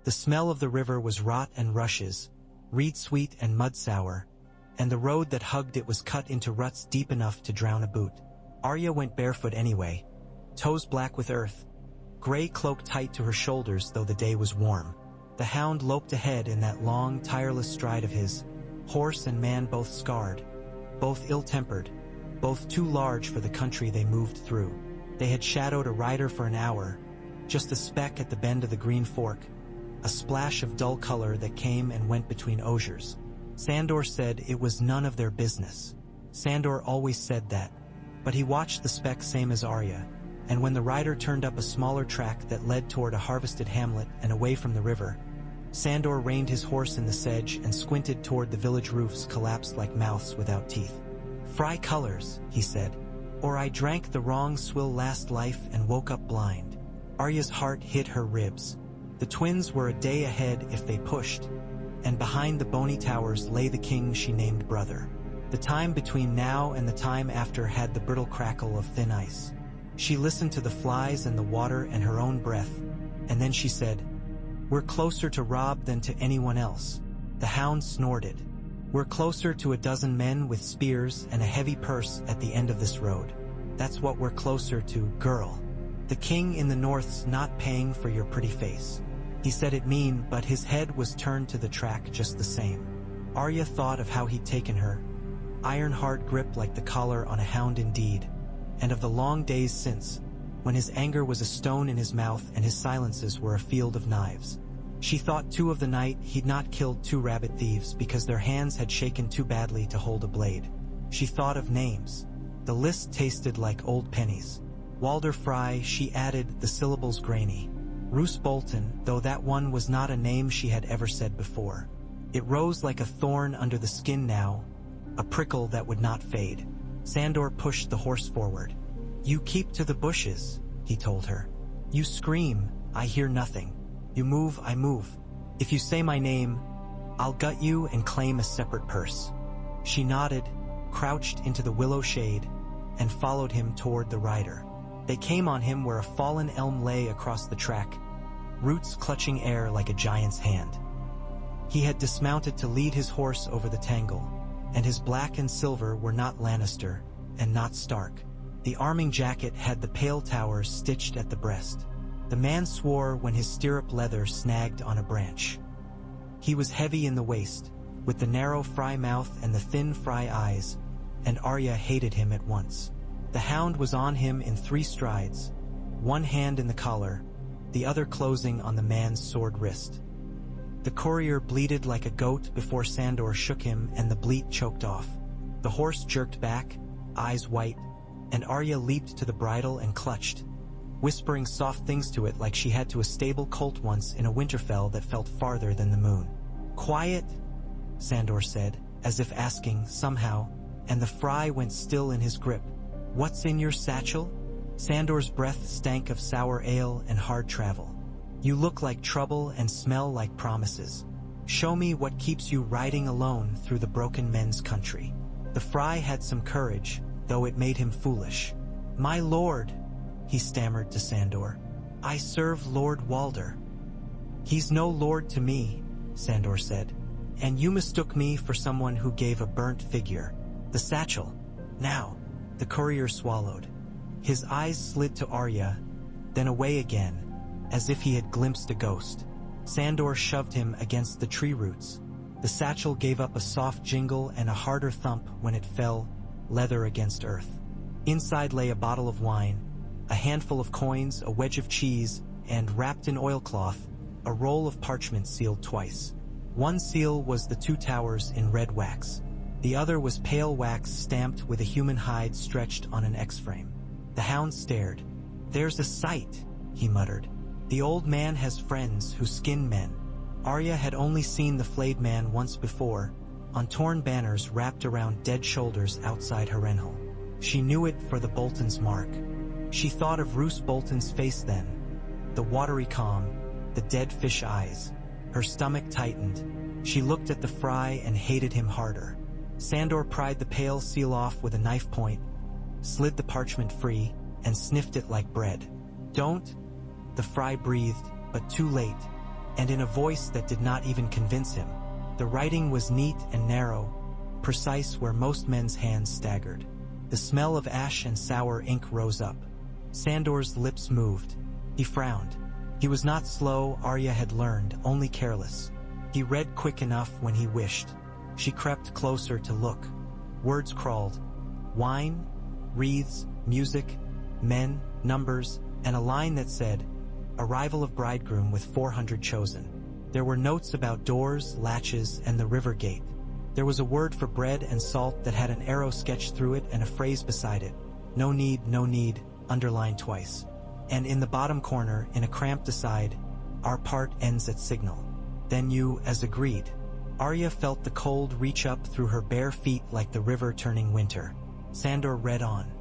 The smell of the river was rot and rushes, reed sweet and mud sour, and the road that hugged it was cut into ruts deep enough to drown a boot. Arya went barefoot anyway, toes black with earth, gray cloak tight to her shoulders though the day was warm. The hound loped ahead in that long, tireless stride of his, horse and man both scarred, both ill-tempered, both too large for the country they moved through. They had shadowed a rider for an hour, just a speck at the bend of the green fork, a splash of dull color that came and went between osiers. Sandor said it was none of their business. Sandor always said that, but he watched the speck same as Arya, and when the rider turned up a smaller track that led toward a harvested hamlet and away from the river, Sandor reined his horse in the sedge and squinted toward the village roofs collapsed like mouths without teeth. "Fry colors," he said, "or I drank the wrong swill last life and woke up blind." Arya's heart hit her ribs. The twins were a day ahead if they pushed, and behind the bony towers lay the king she named brother. The time between now and the time after had the brittle crackle of thin ice. She listened to the flies and the water and her own breath, and then she said, "We're closer to Robb than to anyone else." The hound snorted. "We're closer to a dozen men with spears and a heavy purse at the end of this road. That's what we're closer to, girl. The king in the north's not paying for your pretty face." He said it mean, but his head was turned to the track just the same. Arya thought of how he'd taken her, iron-hard grip like the collar on a hound indeed, and of the long days since, when his anger was a stone in his mouth and his silences were a field of knives. She thought too of the night he'd not killed 2 rabbit thieves because their hands had shaken too badly to hold a blade. She thought of names. The list tasted like old pennies. Walder Frey, she added the syllables grainy. Roose Bolton, though that one was not a name she had ever said before. It rose like a thorn under the skin now, a prickle that would not fade. Sandor pushed the horse forward. "You keep to the bushes," he told her. "You scream, I hear nothing. You move, I move. If you say my name, I'll gut you and claim a separate purse." She nodded, crouched into the willow shade, and followed him toward the rider. They came on him where a fallen elm lay across the track, roots clutching air like a giant's hand. He had dismounted to lead his horse over the tangle, and his black and silver were not Lannister, and not Stark. The arming jacket had the pale towers stitched at the breast. The man swore when his stirrup leather snagged on a branch. He was heavy in the waist, with the narrow Frey mouth and the thin Frey eyes, and Arya hated him at once. The hound was on him in 3 strides, one hand in the collar, the other closing on the man's sword wrist. The courier bleated like a goat before Sandor shook him and the bleat choked off. The horse jerked back, eyes white, and Arya leaped to the bridle and clutched, whispering soft things to it like she had to a stable colt once in a Winterfell that felt farther than the moon. "Quiet," Sandor said, as if asking, somehow, and the Frey went still in his grip. "What's in your satchel?" Sandor's breath stank of sour ale and hard travel. "You look like trouble and smell like promises. Show me what keeps you riding alone through the broken men's country." The Frey had some courage, though it made him foolish. "My lord," he stammered to Sandor. "I serve Lord Walder." "He's no lord to me," Sandor said. "And you mistook me for someone who gave a burnt figure. The satchel. Now." The courier swallowed. His eyes slid to Arya, then away again, as if he had glimpsed a ghost. Sandor shoved him against the tree roots. The satchel gave up a soft jingle and a harder thump when it fell, leather against earth. Inside lay a bottle of wine, a handful of coins, a wedge of cheese, and, wrapped in oilcloth, a roll of parchment sealed twice. One seal was the 2 towers in red wax. The other was pale wax stamped with a human hide stretched on an X-frame. The hound stared. "There's a sight," he muttered. "The old man has friends who skin men." Arya had only seen the flayed man once before, on torn banners wrapped around dead shoulders outside Harrenhal. She knew it for the Bolton's mark. She thought of Roose Bolton's face then, the watery calm, the dead fish eyes. Her stomach tightened. She looked at the Frey and hated him harder. Sandor pried the pale seal off with a knife point, slid the parchment free, and sniffed it like bread. "Don't," the Frey breathed, but too late. and in a voice that did not even convince him. The writing was neat and narrow, precise where most men's hands staggered. The smell of ash and sour ink rose up. Sandor's lips moved. He frowned. He was not slow, Arya had learned, only careless. He read quick enough when he wished. She crept closer to look. Words crawled. Wine, wreaths, music, men, numbers, and a line that said, "Arrival of bridegroom with 400 chosen." There were notes about doors, latches, and the river gate. There was a word for bread and salt that had an arrow sketched through it and a phrase beside it. No need, underlined twice. And in the bottom corner, in a cramped aside, "Our part ends at signal. Then you, as agreed." Arya felt the cold reach up through her bare feet like the river turning winter. Sandor read on.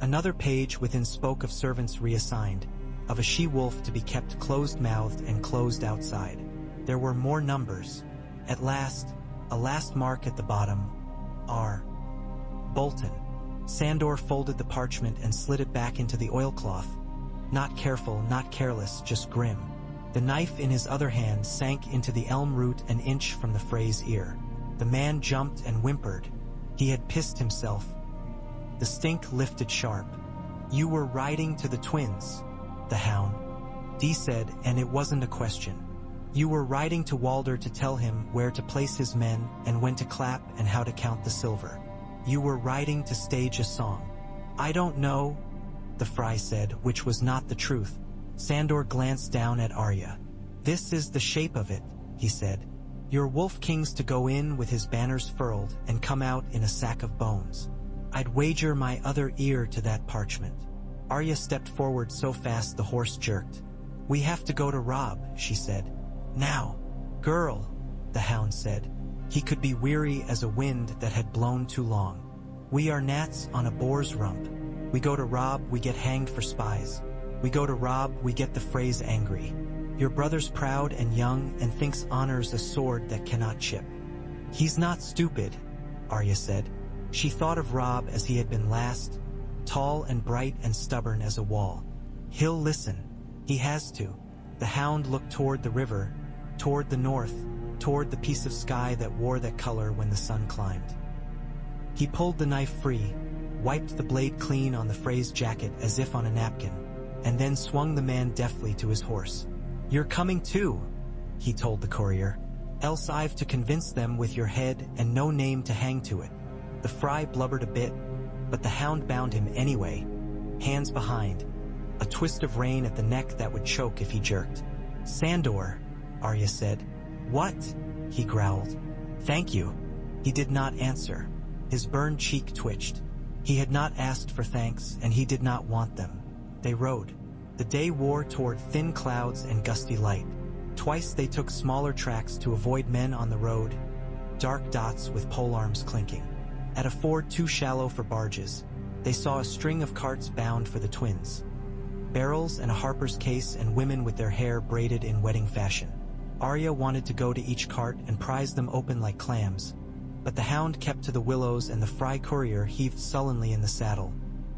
Another page within spoke of servants reassigned, of a she-wolf to be kept closed-mouthed and closed outside. There were more numbers. At last, a last mark at the bottom. R. Bolton. Sandor folded the parchment and slid it back into the oilcloth. Not careful, not careless, just grim. The knife in his other hand sank into the elm root an inch from the Frey's ear. The man jumped and whimpered. He had pissed himself. The stink lifted sharp. "You were riding to the twins," the hound. Dee said, and it wasn't a question. "You were riding to Walder to tell him where to place his men and when to clap and how to count the silver. You were riding to stage a song." "I don't know," the Frey said, which was not the truth. Sandor glanced down at Arya. "This is the shape of it," he said. "Your wolf king's to go in with his banners furled and come out in a sack of bones. I'd wager my other ear to that parchment." Arya stepped forward so fast the horse jerked. "We have to go to Robb," she said. "Now." "Girl," the hound said. He could be weary as a wind that had blown too long. "We are gnats on a boar's rump. We go to Robb, we get hanged for spies. We go to Robb, we get the Freys angry. Your brother's proud and young and thinks honor's a sword that cannot chip." "He's not stupid," Arya said. She thought of Robb as he had been last, tall and bright and stubborn as a wall. "He'll listen. He has to." The hound looked toward the river, toward the north, toward the piece of sky that wore that color when the sun climbed. He pulled the knife free, wiped the blade clean on the Frey's jacket as if on a napkin, and then swung the man deftly to his horse. "You're coming too," he told the courier. "Else I've to convince them with your head and no name to hang to it." The Frey blubbered a bit, but the hound bound him anyway, hands behind, a twist of rein at the neck that would choke if he jerked. "Sandor," Arya said. "What?" he growled. "Thank you." He did not answer. His burned cheek twitched. He had not asked for thanks, and he did not want them. They rode. The day wore toward thin clouds and gusty light. Twice they took smaller tracks to avoid men on the road, dark dots with polearms clinking. At a ford too shallow for barges, they saw a string of carts bound for the twins. Barrels and a harper's case and women with their hair braided in wedding fashion. Arya wanted to go to each cart and prize them open like clams, but the hound kept to the willows and the Frey courier heaved sullenly in the saddle,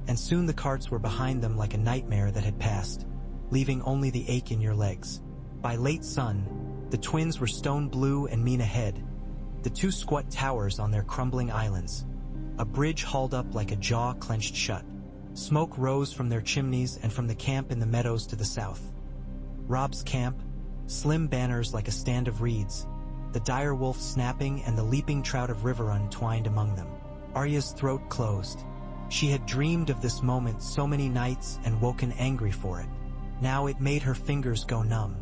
and soon the carts were behind them like a nightmare that had passed, leaving only the ache in your legs. By late sun, the twins were stone blue and mean ahead, the two squat towers on their crumbling islands. A bridge hauled up like a jaw clenched shut. Smoke rose from their chimneys and from the camp in the meadows to the south. Robb's camp, slim banners like a stand of reeds, the dire wolf snapping and the leaping trout of Riverrun twined among them. Arya's throat closed. She had dreamed of this moment so many nights and woken angry for it. Now it made her fingers go numb.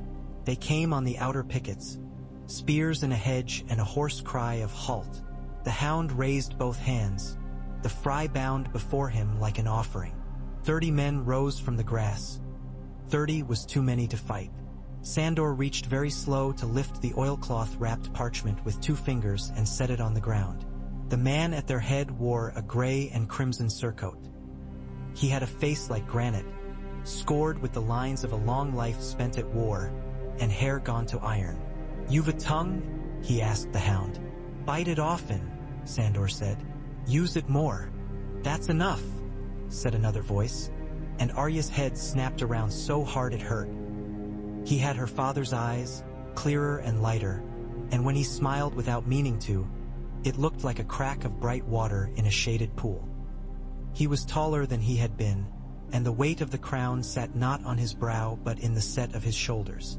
They came on the outer pickets, spears in a hedge and a hoarse cry of halt. The hound raised both hands. The Frey bound before him like an offering. 30 men rose from the grass. 30 was too many to fight. Sandor reached very slow to lift the oilcloth-wrapped parchment with 2 fingers and set it on the ground. The man at their head wore a gray and crimson surcoat. He had a face like granite, scored with the lines of a long life spent at war, and hair gone to iron. "You've a tongue?" he asked the hound. "Bite it often," Sandor said. "Use it more." "That's enough," said another voice, and Arya's head snapped around so hard it hurt. He had her father's eyes, clearer and lighter, and when he smiled without meaning to, it looked like a crack of bright water in a shaded pool. He was taller than he had been, and the weight of the crown sat not on his brow but in the set of his shoulders.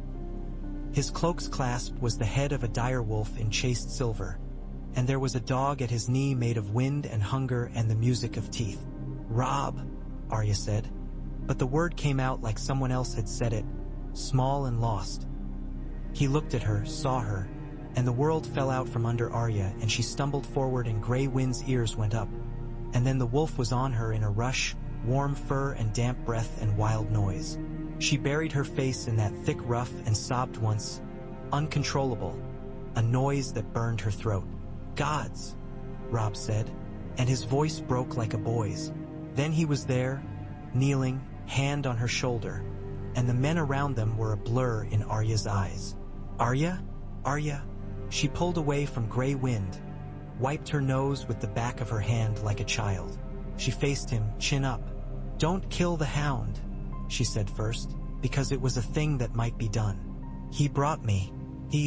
His cloak's clasp was the head of a dire wolf in chased silver, and there was a dog at his knee made of wind and hunger and the music of teeth. "Robb," Arya said, but the word came out like someone else had said it, small and lost. He looked at her, saw her, and the world fell out from under Arya, and she stumbled forward and Grey Wind's ears went up. And then the wolf was on her in a rush, warm fur and damp breath and wild noise. She buried her face in that thick ruff and sobbed once, uncontrollable, a noise that burned her throat. "Gods," Robb said, and his voice broke like a boy's. Then he was there, kneeling, hand on her shoulder, and the men around them were a blur in Arya's eyes. "Arya? Arya?" She pulled away from Grey Wind, wiped her nose with the back of her hand like a child. She faced him, chin up. "Don't kill the hound," she said first, because it was a thing that might be done. "He brought me.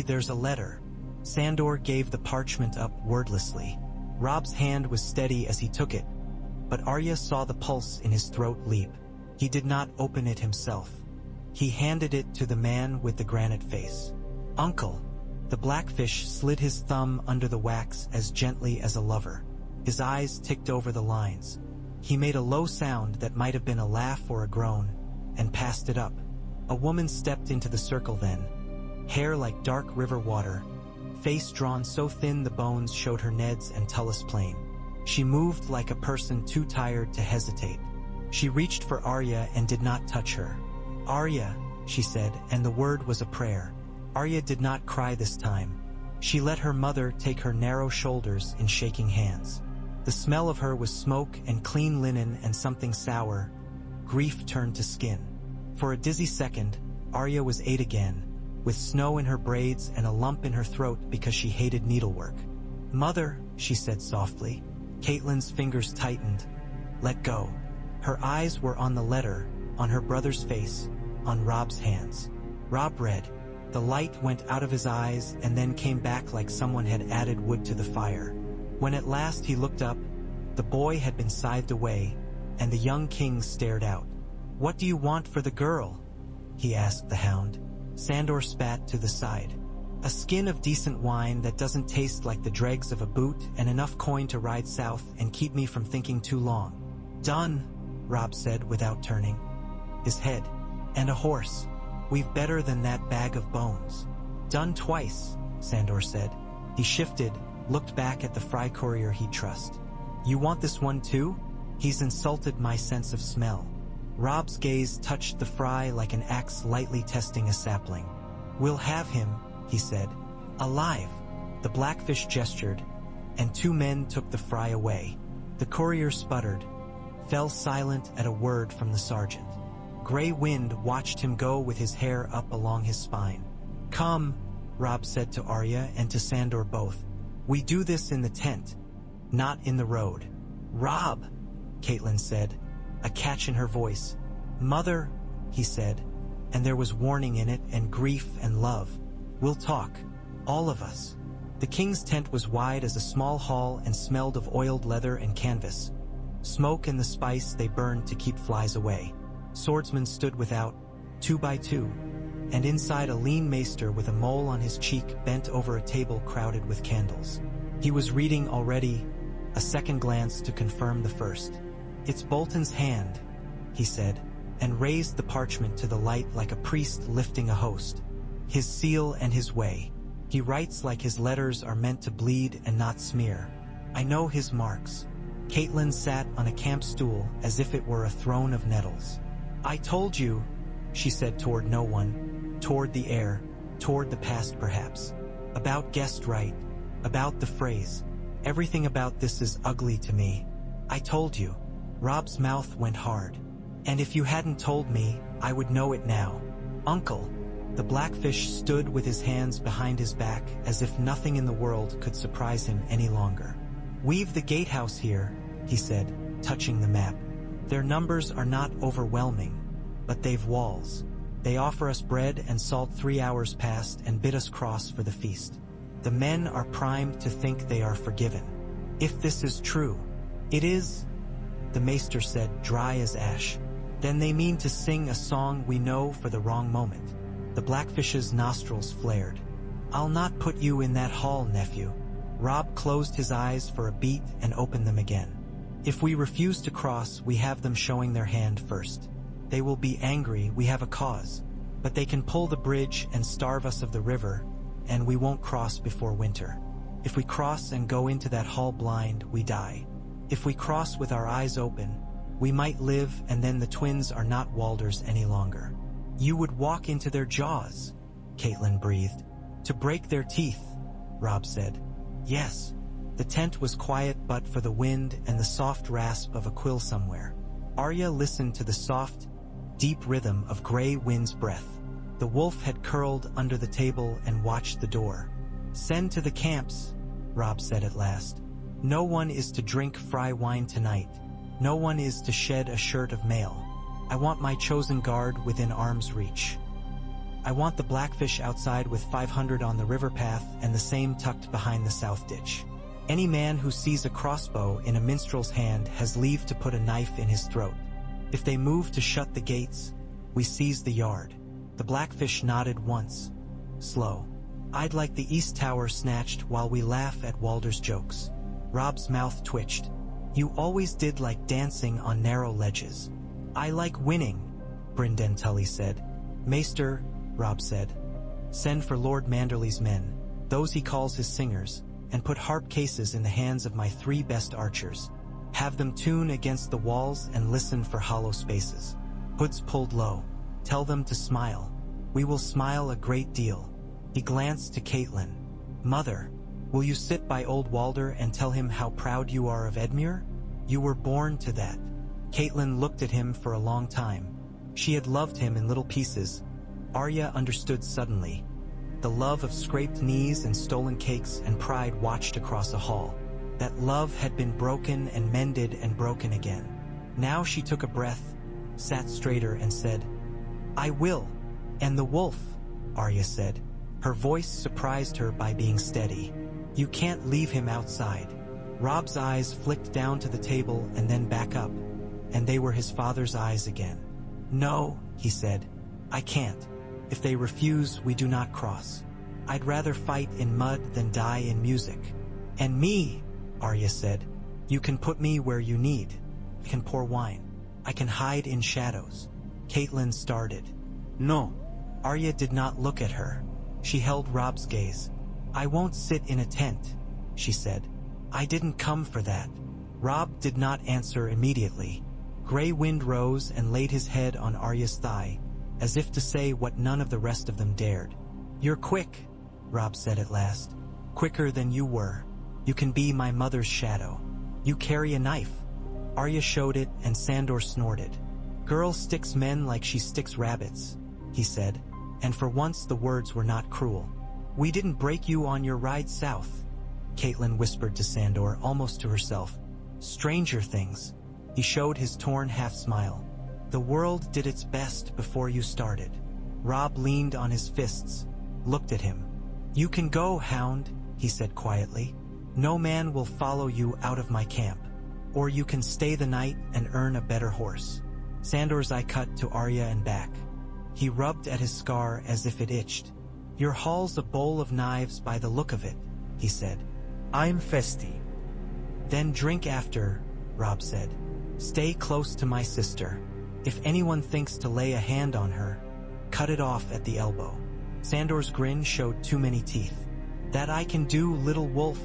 There's a letter." Sandor gave the parchment up wordlessly. Robb's hand was steady as he took it, but Arya saw the pulse in his throat leap. He did not open it himself. He handed it to the man with the granite face. "Uncle." The blackfish slid his thumb under the wax as gently as a lover. His eyes ticked over the lines. He made a low sound that might have been a laugh or a groan, and passed it up. A woman stepped into the circle then. Hair like dark river water, face drawn so thin the bones showed her neds and Tullus plain. She moved like a person too tired to hesitate. She reached for Arya and did not touch her. "Arya," she said, and the word was a prayer. Arya did not cry this time. She let her mother take her narrow shoulders in shaking hands. The smell of her was smoke and clean linen and something sour. Grief turned to skin. For a dizzy second, Arya was 8 again, with snow in her braids and a lump in her throat because she hated needlework. "Mother," she said softly. Caitlyn's fingers tightened. "Let go." Her eyes were on the letter, on her brother's face, on Robb's hands. Robb read. The light went out of his eyes and then came back like someone had added wood to the fire. When at last he looked up, the boy had been scythed away, and the young king stared out. "What do you want for the girl?" he asked the hound. Sandor spat to the side. "A skin of decent wine that doesn't taste like the dregs of a boot and enough coin to ride south and keep me from thinking too long." "Done," Robb said without turning his head. "And a horse. We've better than that bag of bones." "Done twice," Sandor said. He shifted, looked back at the Frey courier he'd trust. "You want this one too? He's insulted my sense of smell." Robb's gaze touched the Frey like an axe lightly testing a sapling. "We'll have him," he said. "Alive." The blackfish gestured, and 2 men took the Frey away. The courier sputtered, fell silent at a word from the sergeant. Grey Wind watched him go with his hair up along his spine. "Come," Robb said to Arya and to Sandor both. "We do this in the tent, not in the road." "Robb," Caitlyn said, a catch in her voice. "Mother," he said, and there was warning in it and grief and love. "We'll talk, all of us." The king's tent was wide as a small hall and smelled of oiled leather and canvas. Smoke and the spice they burned to keep flies away. Swordsmen stood without, 2 by 2, and inside a lean maester with a mole on his cheek bent over a table crowded with candles. He was reading already, a second glance to confirm the first. "It's Bolton's hand," he said, and raised the parchment to the light like a priest lifting a host. "His seal and his way. He writes like his letters are meant to bleed and not smear. I know his marks." Caitlyn sat on a camp stool as if it were a throne of nettles. "I told you," she said toward no one, toward the air, toward the past perhaps. "About guessed right, about the phrase. Everything about this is ugly to me. I told you." Robb's mouth went hard. "And if you hadn't told me, I would know it now." "Uncle." The blackfish stood with his hands behind his back as if nothing in the world could surprise him any longer. "We've the gatehouse here," he said, touching the map. "Their numbers are not overwhelming, but they've walls. They offer us bread and salt. 3 hours passed and bid us cross for the feast. The men are primed to think they are forgiven. If this is true, it is, the maester said, dry as ash. Then they mean to sing a song we know for the wrong moment. The blackfish's nostrils flared. I'll not put you in that hall, nephew. Robb closed his eyes for a beat and opened them again. If we refuse to cross, we have them showing their hand first. They will be angry, we have a cause. But they can pull the bridge and starve us of the river, and we won't cross before winter. If we cross and go into that hall blind, we die. If we cross with our eyes open, we might live, and then the twins are not Walders any longer. You would walk into their jaws, Caitlin breathed. To break their teeth, Robb said. Yes. The tent was quiet but for the wind and the soft rasp of a quill somewhere. Arya listened to the soft, deep rhythm of gray wind's breath. The wolf had curled under the table and watched the door. Send to the camps, Robb said at last. No one is to drink Frey wine tonight. No one is to shed a shirt of mail. I want my chosen guard within arm's reach. I want the blackfish outside with 500 on the river path and the same tucked behind the south ditch. Any man who sees a crossbow in a minstrel's hand has leave to put a knife in his throat. If they move to shut the gates, we seize the yard. The blackfish nodded once. Slow. I'd like the east tower snatched while we laugh at Walder's jokes. Robb's mouth twitched. You always did like dancing on narrow ledges. I like winning, Brynden Tully said. Maester, Robb said. Send for Lord Manderley's men, those he calls his singers, and put harp cases in the hands of my 3 best archers. Have them tune against the walls and listen for hollow spaces. Hoods pulled low. Tell them to smile. We will smile a great deal. He glanced to Caitlin. Mother, will you sit by old Walder and tell him how proud you are of Edmure? You were born to that. Caitlin looked at him for a long time. She had loved him in little pieces. Arya understood suddenly. The love of scraped knees and stolen cakes and pride watched across a hall. That love had been broken and mended and broken again. Now she took a breath, sat straighter and said, I will. And the wolf, Arya said. Her voice surprised her by being steady. You can't leave him outside. Robb's eyes flicked down to the table and then back up, and they were his father's eyes again. No, he said. I can't. If they refuse, we do not cross. I'd rather fight in mud than die in music. And me, Arya said. You can put me where you need. I can pour wine. I can hide in shadows. Caitlin started. No. Arya did not look at her. She held Robb's gaze. I won't sit in a tent, she said. I didn't come for that. Robb did not answer immediately. Gray wind rose and laid his head on Arya's thigh, as if to say what none of the rest of them dared. You're quick, Robb said at last. Quicker than you were. You can be my mother's shadow. You carry a knife. Arya showed it and Sandor snorted. Girl sticks men like she sticks rabbits, he said, and for once the words were not cruel. We didn't break you on your ride south, Caitlin whispered to Sandor, almost to herself. Stranger things. He showed his torn half-smile. The world did its best before you started. Robb leaned on his fists, looked at him. You can go, hound, he said quietly. No man will follow you out of my camp. Or you can stay the night and earn a better horse. Sandor's eye cut to Arya and back. He rubbed at his scar as if it itched. Your hall's a bowl of knives by the look of it, he said. I'm festy. Then drink after, Robb said. Stay close to my sister. If anyone thinks to lay a hand on her, cut it off at the elbow. Sandor's grin showed too many teeth. That I can do, little wolf,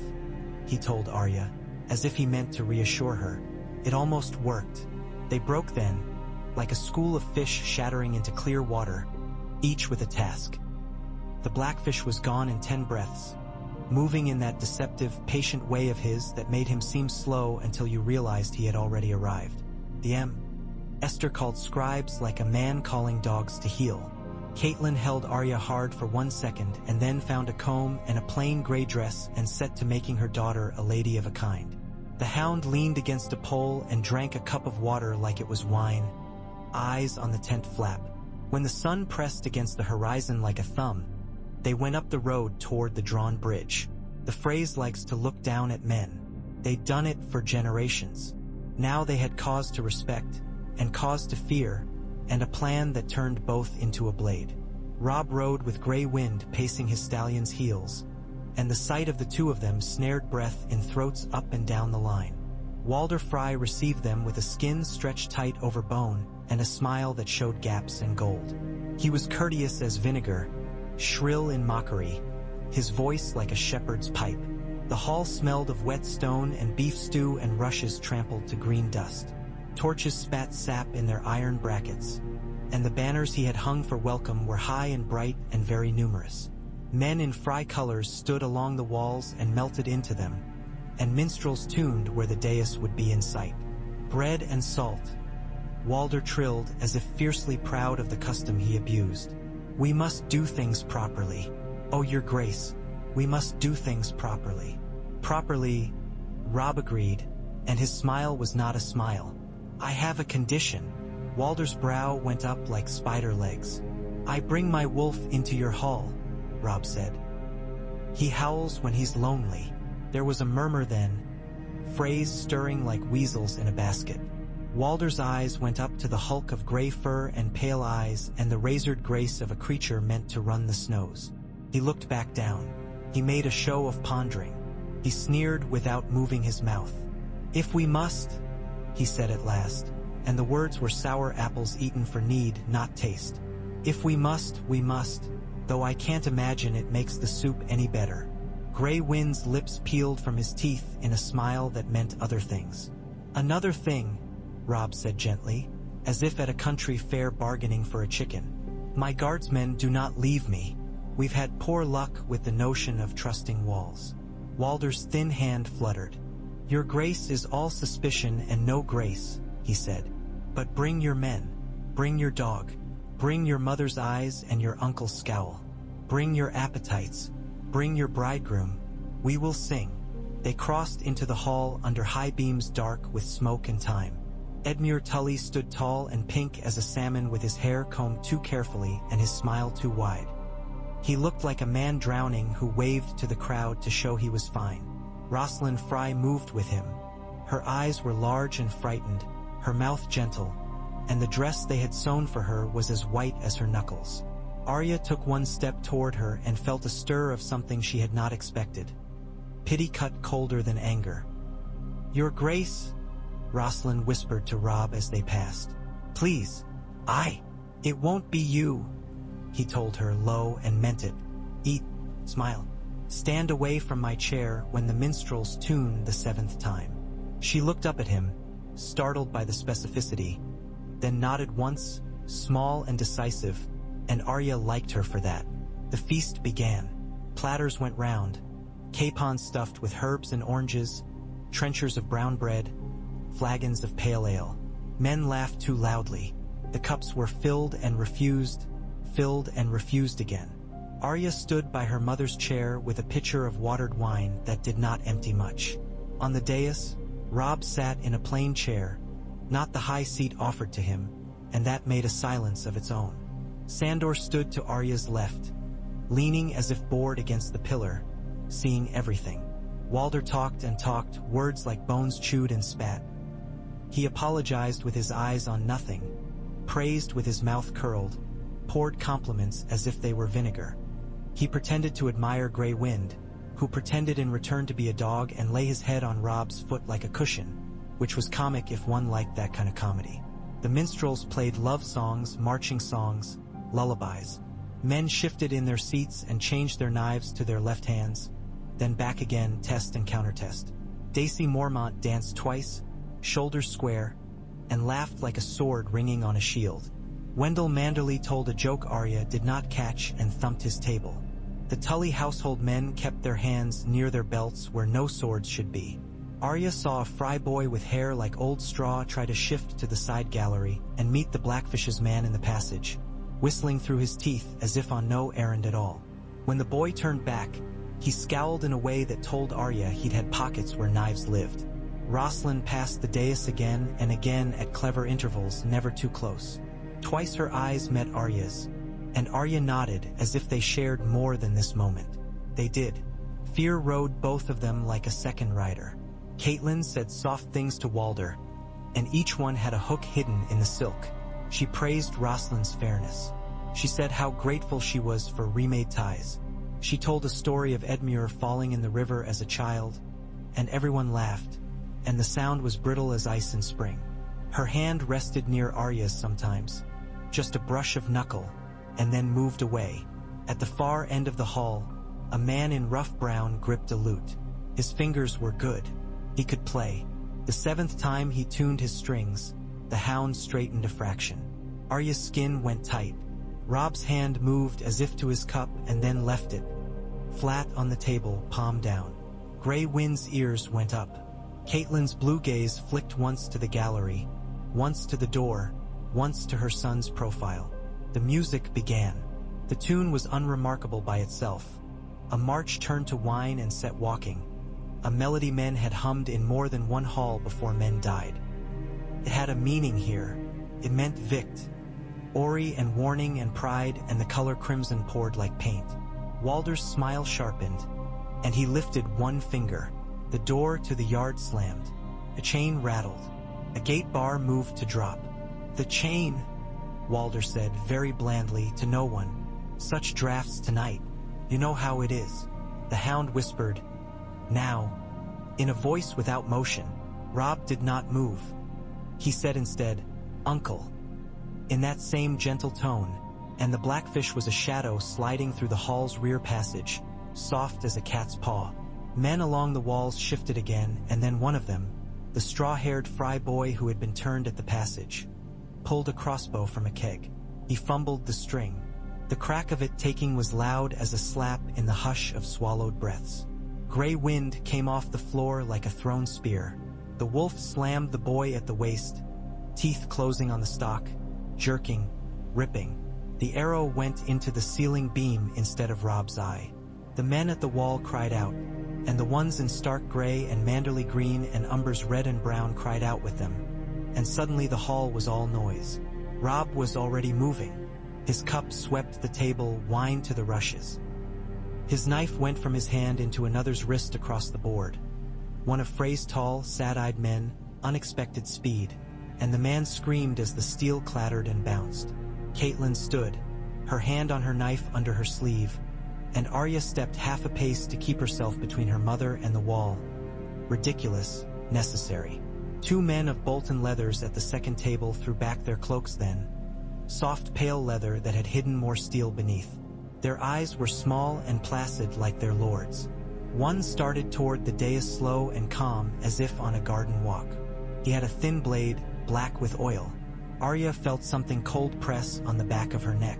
he told Arya, as if he meant to reassure her. It almost worked. They broke then, like a school of fish shattering into clear water, each with a task. The blackfish was gone in 10 breaths, moving in that deceptive, patient way of his that made him seem slow until you realized he had already arrived. The Esther called scribes like a man calling dogs to heel. Caitlin held Arya hard for 1 second and then found a comb and a plain gray dress and set to making her daughter a lady of a kind. The hound leaned against a pole and drank a cup of water like it was wine, eyes on the tent flap. When the sun pressed against the horizon like a thumb, they went up the road toward the drawn bridge. The Freys likes to look down at men. They'd done it for generations. Now they had cause to respect, and cause to fear, and a plan that turned both into a blade. Robb rode with Grey Wind pacing his stallion's heels, and the sight of the two of them snared breath in throats up and down the line. Walder Frey received them with a skin stretched tight over bone and a smile that showed gaps and gold. He was courteous as vinegar, shrill in mockery, his voice like a shepherd's pipe. The hall smelled of wet stone and beef stew and rushes trampled to green dust. Torches spat sap in their iron brackets, and the banners he had hung for welcome were high and bright and very numerous. Men in Frey colors stood along the walls and melted into them, and minstrels tuned where the dais would be in sight. Bread and salt, Walder trilled as if fiercely proud of the custom he abused. We must do things properly. Oh, your grace, we must do things properly. Properly, Robb agreed, and his smile was not a smile. I have a condition. Walder's brow went up like spider legs. I bring my wolf into your hall, Robb said. He howls when he's lonely. There was a murmur then, Freys stirring like weasels in a basket. Walder's eyes went up to the hulk of gray fur and pale eyes and the razored grace of a creature meant to run the snows. He looked back down. He made a show of pondering. He sneered without moving his mouth. If we must, he said at last, and the words were sour apples eaten for need, not taste. If we must, though I can't imagine it makes the soup any better. Grey Wind's lips peeled from his teeth in a smile that meant other things. Another thing, Robb said gently, as if at a country fair bargaining for a chicken. My guardsmen do not leave me. We've had poor luck with the notion of trusting walls. Walder's thin hand fluttered. Your grace is all suspicion and no grace, he said. But bring your men. Bring your dog. Bring your mother's eyes and your uncle's scowl. Bring your appetites. Bring your bridegroom. We will sing. They crossed into the hall under high beams dark with smoke and time. Edmure Tully stood tall and pink as a salmon with his hair combed too carefully and his smile too wide. He looked like a man drowning who waved to the crowd to show he was fine. Rosalind Frey moved with him. Her eyes were large and frightened, her mouth gentle, and the dress they had sewn for her was as white as her knuckles. Arya took one step toward her and felt a stir of something she had not expected. Pity cut colder than anger. Your Grace, Rosalind whispered to Robb as they passed. Please, it won't be you, he told her low and meant it. Eat, smile. Stand away from my chair when the minstrels tune the 7th time. She looked up at him, startled by the specificity, then nodded once, small and decisive, and Arya liked her for that. The feast began. Platters went round, capons stuffed with herbs and oranges, trenchers of brown bread, flagons of pale ale. Men laughed too loudly. The cups were filled and refused again. Arya stood by her mother's chair with a pitcher of watered wine that did not empty much. On the dais, Robb sat in a plain chair, not the high seat offered to him, and that made a silence of its own. Sandor stood to Arya's left, leaning as if bored against the pillar, seeing everything. Walder talked and talked, words like bones chewed and spat. He apologized with his eyes on nothing, praised with his mouth curled, poured compliments as if they were vinegar. He pretended to admire Grey Wind, who pretended in return to be a dog and lay his head on Robb's foot like a cushion, which was comic if one liked that kind of comedy. The minstrels played love songs, marching songs, lullabies. Men shifted in their seats and changed their knives to their left hands, then back again, test and countertest. Daisy Mormont danced twice, shoulders square, and laughed like a sword ringing on a shield. Wendell Manderley told a joke Arya did not catch and thumped his table. The Tully household men kept their hands near their belts where no swords should be. Arya saw a Frey boy with hair like old straw try to shift to the side gallery and meet the Blackfish's man in the passage, whistling through his teeth as if on no errand at all. When the boy turned back, he scowled in a way that told Arya he'd had pockets where knives lived. Rosalind passed the dais again and again at clever intervals, never too close. Twice her eyes met Arya's, and Arya nodded as if they shared more than this moment. They did. Fear rode both of them like a second rider. Catelyn said soft things to Walder, and each one had a hook hidden in the silk. She praised Roslin's fairness. She said how grateful she was for remade ties. She told a story of Edmure falling in the river as a child, and everyone laughed, and the sound was brittle as ice in spring. Her hand rested near Arya's sometimes, just a brush of knuckle, and then moved away. At the far end of the hall, a man in rough brown gripped a lute. His fingers were good. He could play. The 7th time he tuned his strings, the hound straightened a fraction. Arya's skin went tight. Robb's hand moved as if to his cup and then left it, flat on the table, palm down. Grey Wind's ears went up. Catelyn's blue gaze flicked once to the gallery, once to the door, once to her son's profile. The music began. The tune was unremarkable by itself. A march turned to whine and set walking. A melody men had hummed in more than one hall before men died. It had a meaning here. It meant Vict, Ori and warning and pride, and the color crimson poured like paint. Walder's smile sharpened, and he lifted one finger. The door to the yard slammed. A chain rattled. A gate bar moved to drop. "The chain," Walder said very blandly to no one. "Such drafts tonight. You know how it is." The hound whispered, "Now," in a voice without motion. Robb did not move. He said instead, "Uncle," in that same gentle tone, and the blackfish was a shadow sliding through the hall's rear passage, soft as a cat's paw. Men along the walls shifted again, and then one of them, the straw-haired fry boy who had been turned at the passage, pulled a crossbow from a keg. He fumbled the string. The crack of it taking was loud as a slap in the hush of swallowed breaths. Grey Wind came off the floor like a thrown spear. The wolf slammed the boy at the waist, teeth closing on the stock, jerking, ripping. The arrow went into the ceiling beam instead of Robb's eye. The men at the wall cried out, and the ones in stark gray and manderly green and Umber's red and brown cried out with them. And suddenly the hall was all noise. Robb was already moving. His cup swept the table, whined to the rushes. His knife went from his hand into another's wrist across the board. One of Frey's tall, sad-eyed men, unexpected speed, and the man screamed as the steel clattered and bounced. Catelyn stood, her hand on her knife under her sleeve, and Arya stepped half a pace to keep herself between her mother and the wall. Ridiculous, necessary. 2 men of Bolton leathers at the second table threw back their cloaks then, soft pale leather that had hidden more steel beneath. Their eyes were small and placid like their lord's. One started toward the dais slow and calm as if on a garden walk. He had a thin blade, black with oil. Arya felt something cold press on the back of her neck.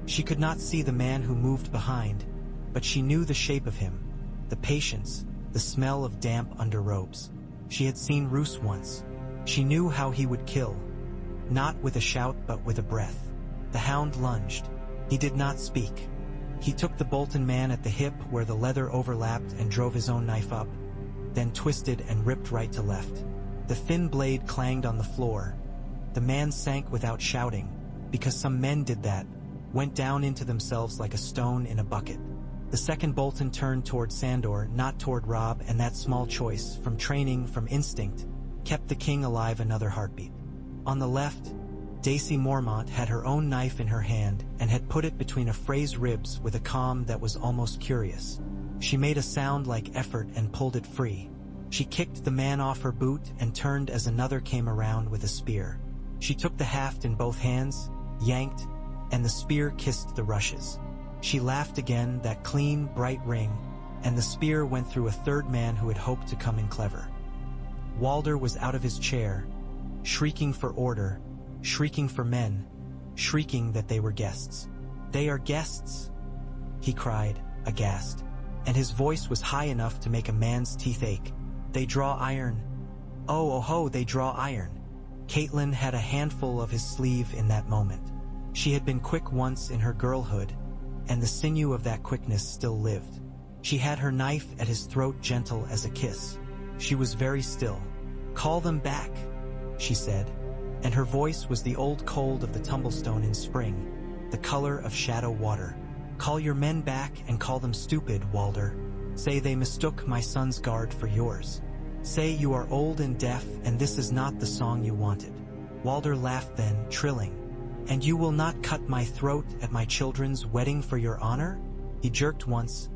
She could not see the man who moved behind, but she knew the shape of him, the patience, the smell of damp underrobes. She had seen Roose once. She knew how he would kill, not with a shout but with a breath. The hound lunged. He did not speak. He took the Bolton man at the hip where the leather overlapped and drove his own knife up, then twisted and ripped right to left. The thin blade clanged on the floor. The man sank without shouting, because some men did that, went down into themselves like a stone in a bucket. The second Bolton turned toward Sandor, not toward Robb, and that small choice, from training, from instinct, kept the king alive another heartbeat. On the left, Daisy Mormont had her own knife in her hand and had put it between a Frey's ribs with a calm that was almost curious. She made a sound like effort and pulled it free. She kicked the man off her boot and turned as another came around with a spear. She took the haft in both hands, yanked, and the spear kissed the rushes. She laughed again, that clean, bright ring, and the spear went through a third man who had hoped to come in clever. Walder was out of his chair, shrieking for order, shrieking for men, shrieking that they were guests. "They are guests," he cried, aghast, and his voice was high enough to make a man's teeth ache. "They draw iron. Oh ho, they draw iron." Catelyn had a handful of his sleeve in that moment. She had been quick once in her girlhood, and the sinew of that quickness still lived. She had her knife at his throat, gentle as a kiss. She was very still. "Call them back," she said. and her voice was the old cold of the tumblestone in spring, the color of shadow water. "Call your men back and call them stupid, Walder. Say they mistook my son's guard for yours. Say you are old and deaf and this is not the song you wanted." Walder laughed then, trilling, "And you will not cut my throat at my children's wedding for your honor?" He jerked once,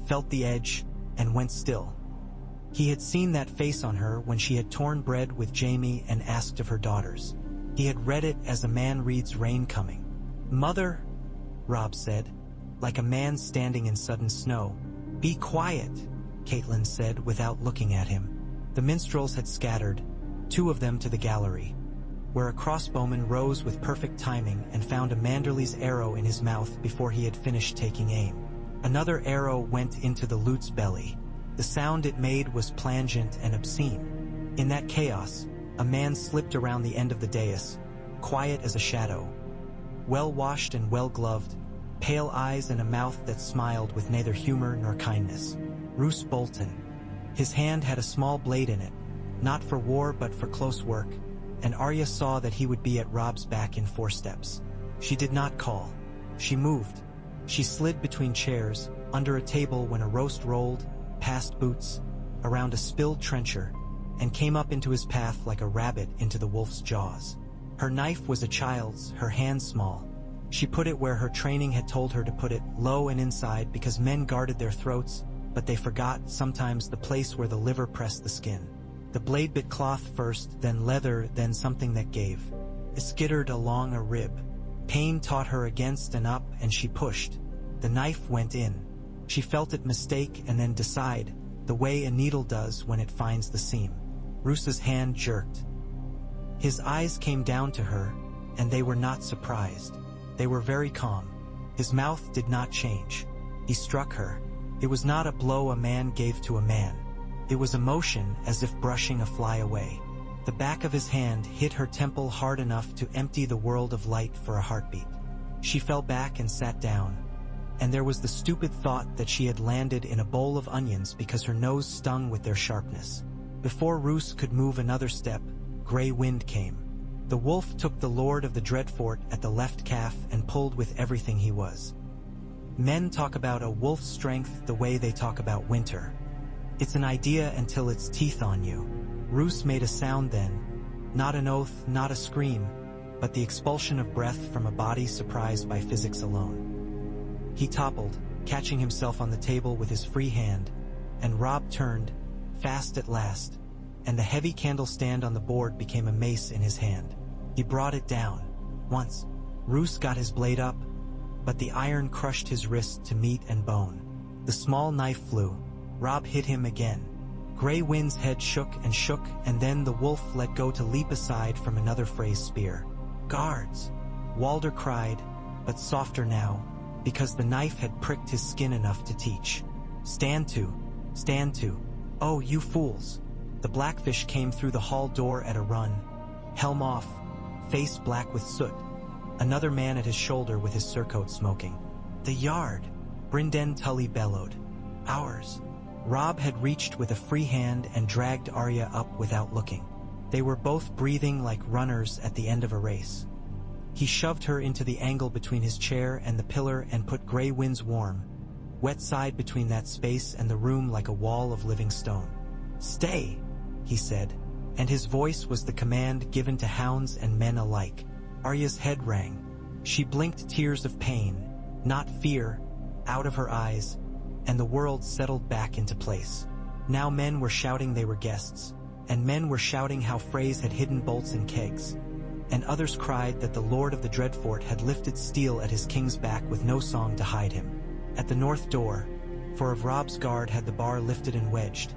felt the edge, and went still. He had seen that face on her when she had torn bread with Jamie and asked of her daughters. He had read it as a man reads rain coming. "Mother," Robb said, like a man standing in sudden snow. "Be quiet," Caitlin said without looking at him. The minstrels had scattered, 2 of them to the gallery, where a crossbowman rose with perfect timing and found a Manderley's arrow in his mouth before he had finished taking aim. Another arrow went into the lute's belly. The sound it made was plangent and obscene. In that chaos, a man slipped around the end of the dais, quiet as a shadow, well-washed and well-gloved, pale eyes and a mouth that smiled with neither humor nor kindness. Roose Bolton. His hand had a small blade in it, not for war but for close work, and Arya saw that he would be at Robb's back in 4 steps. She did not call. She moved. She slid between chairs, under a table when a roast rolled, past Boots, around a spilled trencher, and came up into his path like a rabbit into the wolf's jaws. Her knife was a child's, her hand small. She put it where her training had told her to put it, low and inside, because men guarded their throats, but they forgot sometimes the place where the liver pressed the skin. The blade bit cloth first, then leather, then something that gave. It skittered along a rib. Pain taught her against and up, and she pushed. The knife went in. She felt it mistake and then decide, the way a needle does when it finds the seam. Roose's hand jerked. His eyes came down to her, and they were not surprised. They were very calm. His mouth did not change. He struck her. It was not a blow a man gave to a man. It was a motion as if brushing a fly away. The back of his hand hit her temple hard enough to empty the world of light for a heartbeat. She fell back and sat down, and there was the stupid thought that she had landed in a bowl of onions because her nose stung with their sharpness. Before Roose could move another step, Grey Wind came. The wolf took the Lord of the Dreadfort at the left calf and pulled with everything he was. Men talk about a wolf's strength the way they talk about winter. It's an idea until it's teeth on you. Roose made a sound then, not an oath, not a scream, but the expulsion of breath from a body surprised by physics alone. He toppled, catching himself on the table with his free hand, and Robb turned, fast at last, and the heavy candle stand on the board became a mace in his hand. He brought it down. Once, Roose got his blade up, but the iron crushed his wrist to meat and bone. The small knife flew. Robb hit him again. Grey Wind's head shook, and then the wolf let go to leap aside from another Frey's spear. "Guards!" Walder cried, but softer now, because the knife had pricked his skin enough to teach. Stand to! Stand to! Oh, you fools!" The blackfish came through the hall door at a run, helm off, face black with soot, another man at his shoulder with his surcoat smoking. "The yard!" Brynden Tully bellowed. "Ours!" Robb had reached with a free hand and dragged Arya up without looking. They were both breathing like runners at the end of a race. He shoved her into the angle between his chair and the pillar and put Grey Wind's warm, wet side between that space and the room like a wall of living stone. "Stay!" he said, and his voice was the command given to hounds and men alike. Arya's head rang. She blinked tears of pain, not fear, out of her eyes, and the world settled back into place. Now men were shouting they were guests, and men were shouting how Freys had hidden bolts in kegs, and others cried that the Lord of the Dreadfort had lifted steel at his king's back with no song to hide him. At the north door, for of Robb's guard had the bar lifted and wedged,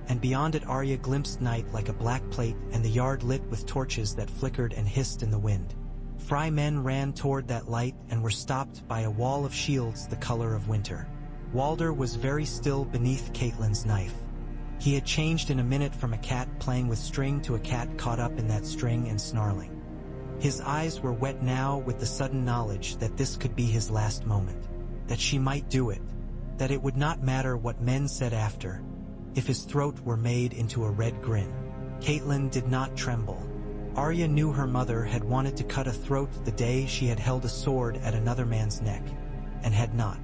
and beyond it Arya glimpsed night like a black plate and the yard lit with torches that flickered and hissed in the wind. Frey men ran toward that light and were stopped by a wall of shields the color of winter. Walder was very still beneath Caitlyn's knife. He had changed in a minute from a cat playing with string to a cat caught up in that string and snarling. His eyes were wet now with the sudden knowledge that this could be his last moment, that she might do it, that it would not matter what men said after, if his throat were made into a red grin. Caitlyn did not tremble. Arya knew her mother had wanted to cut a throat the day she had held a sword at another man's neck, and had not.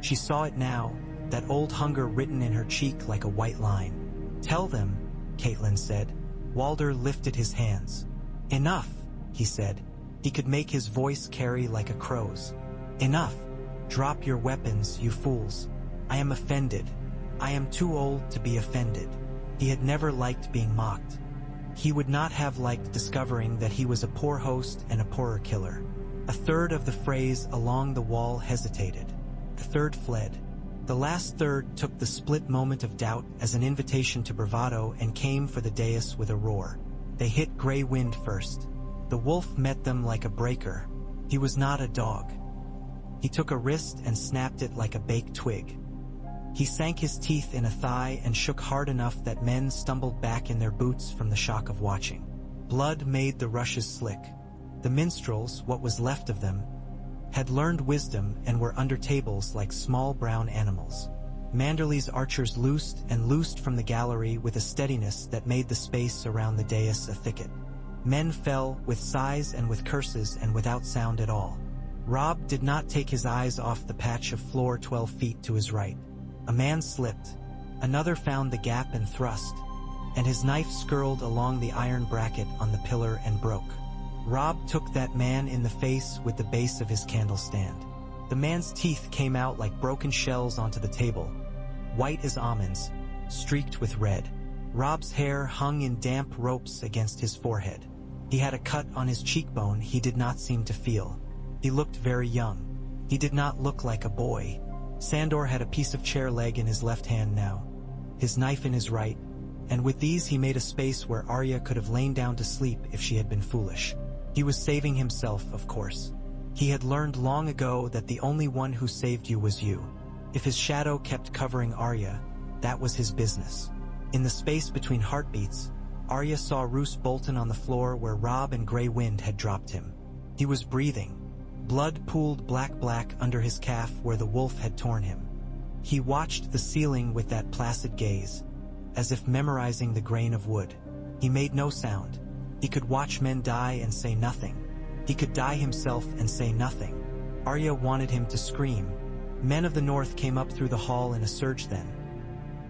She saw it now, that old hunger written in her cheek like a white line. "Tell them," Catelyn said. Walder lifted his hands. "Enough," he said. He could make his voice carry like a crow's. "Enough. Drop your weapons, you fools. I am offended. I am too old to be offended." He had never liked being mocked. He would not have liked discovering that he was a poor host and a poorer killer. A third of the Freys along the wall hesitated. The third fled. The last third took the split moment of doubt as an invitation to bravado and came for the dais with a roar. They hit Grey Wind first. The wolf met them like a breaker. He was not a dog. He took a wrist and snapped it like a baked twig. He sank his teeth in a thigh and shook hard enough that men stumbled back in their boots from the shock of watching. Blood made the rushes slick. The minstrels, what was left of them, had learned wisdom and were under tables like small brown animals. Manderly's archers loosed from the gallery with a steadiness that made the space around the dais a thicket. Men fell, with sighs and with curses and without sound at all. Robb did not take his eyes off the patch of floor 12 feet to his right. A man slipped. Another found the gap and thrust, and his knife skirled along the iron bracket on the pillar and broke. Robb took that man in the face with the base of his candle stand. The man's teeth came out like broken shells onto the table, white as almonds, streaked with red. Robb's hair hung in damp ropes against his forehead. He had a cut on his cheekbone he did not seem to feel. He looked very young. He did not look like a boy. Sandor had a piece of chair leg in his left hand now, his knife in his right, and with these he made a space where Arya could have lain down to sleep if she had been foolish. He was saving himself, of course. He had learned long ago that the only one who saved you was you. If his shadow kept covering Arya, that was his business. In the space between heartbeats, Arya saw Roose Bolton on the floor where Robb and Grey Wind had dropped him. He was breathing. Blood pooled black under his calf where the wolf had torn him. He watched the ceiling with that placid gaze, as if memorizing the grain of wood. He made no sound. He could watch men die and say nothing. He could die himself and say nothing. Arya wanted him to scream. Men of the north came up through the hall in a surge then.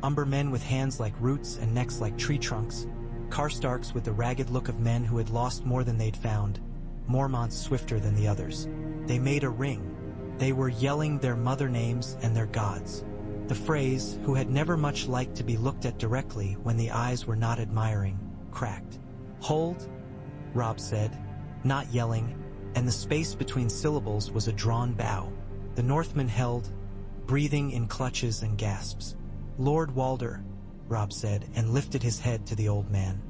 Umber men with hands like roots and necks like tree trunks. Karstarks with the ragged look of men who had lost more than they'd found. Mormonts swifter than the others. They made a ring. They were yelling their mother names and their gods. The Freys, who had never much liked to be looked at directly when the eyes were not admiring, cracked. "Hold," Robb said, not yelling, and the space between syllables was a drawn bow. The Northman held, breathing in clutches and gasps. "Lord Walder," Robb said, and lifted his head to the old man.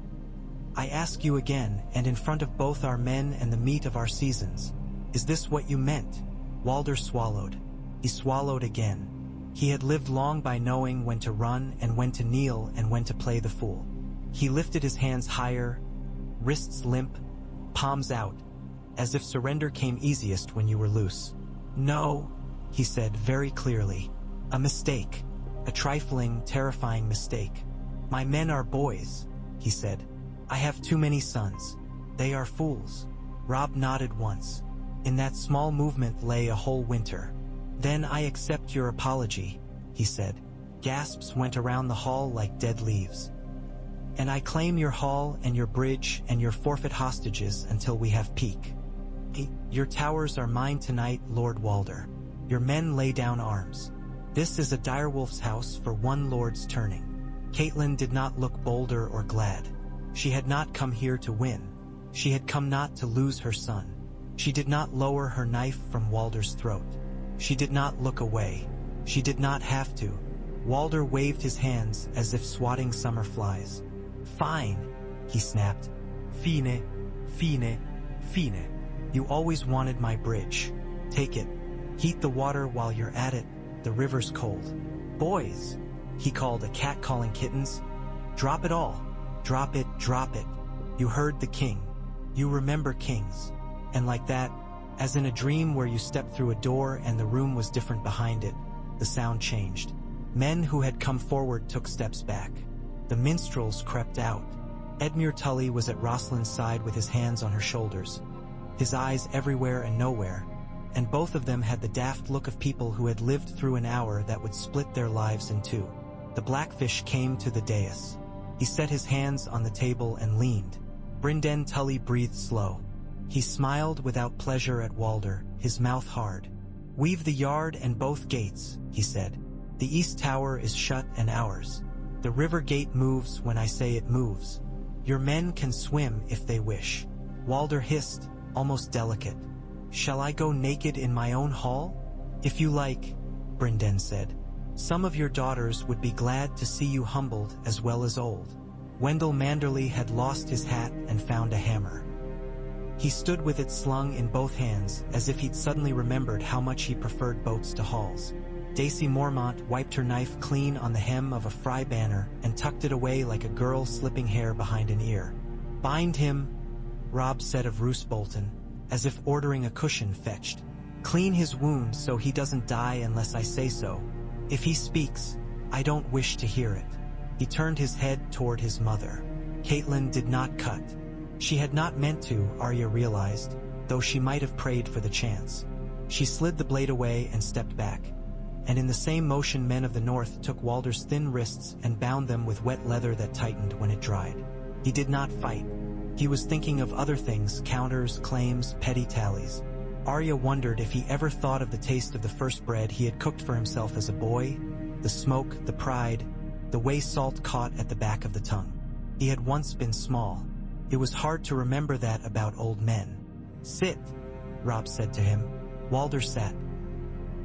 "I ask you again, and in front of both our men and the meat of our seasons, is this what you meant?" Walder swallowed. He swallowed again. He had lived long by knowing when to run and when to kneel and when to play the fool. He lifted his hands higher, wrists limp, palms out, as if surrender came easiest when you were loose. "No," he said very clearly. "A mistake. A trifling, terrifying mistake. My men are boys," he said. "I have too many sons. They are fools." Robb nodded once. In that small movement lay a whole winter. "Then I accept your apology," he said. Gasps went around the hall like dead leaves. "And I claim your hall and your bridge and your forfeit hostages until we have peace. Your towers are mine tonight, Lord Walder. Your men lay down arms. This is a direwolf's house for one lord's turning." Catelyn did not look bolder or glad. She had not come here to win. She had come not to lose her son. She did not lower her knife from Walder's throat. She did not look away. She did not have to. Walder waved his hands as if swatting summer flies. "Fine," he snapped. "Fine, fine, fine. You always wanted my bridge. Take it. Heat the water while you're at it. The river's cold. Boys," he called, a cat calling kittens. "Drop it all. Drop it, drop it. You heard the king. You remember kings." And like that, as in a dream where you stepped through a door and the room was different behind it, the sound changed. Men who had come forward took steps back. The minstrels crept out. Edmure Tully was at Rosalind's side with his hands on her shoulders, his eyes everywhere and nowhere, and both of them had the daft look of people who had lived through an hour that would split their lives in two. The Blackfish came to the dais. He set his hands on the table and leaned. Brynden Tully breathed slow. He smiled without pleasure at Walder, his mouth hard. "We've the yard and both gates," he said. "The east tower is shut and ours. The river gate moves when I say it moves. Your men can swim if they wish." Walder hissed, almost delicate. "Shall I go naked in my own hall?" "If you like," Brynden said. "Some of your daughters would be glad to see you humbled as well as old." Wendell Manderley had lost his hat and found a hammer. He stood with it slung in both hands, as if he'd suddenly remembered how much he preferred boats to halls. Daisy Mormont wiped her knife clean on the hem of a Frey banner and tucked it away like a girl slipping hair behind an ear. "Bind him," Robb said of Roose Bolton, as if ordering a cushion fetched. "Clean his wound so he doesn't die unless I say so. If he speaks, I don't wish to hear it." He turned his head toward his mother. Catelyn did not cut. She had not meant to, Arya realized, though she might have prayed for the chance. She slid the blade away and stepped back. And in the same motion, men of the north took Walder's thin wrists and bound them with wet leather that tightened when it dried. He did not fight. He was thinking of other things, counters, claims, petty tallies. Arya wondered if he ever thought of the taste of the first bread he had cooked for himself as a boy, the smoke, the pride, the way salt caught at the back of the tongue. He had once been small. It was hard to remember that about old men. "Sit," Robb said to him. Walder sat.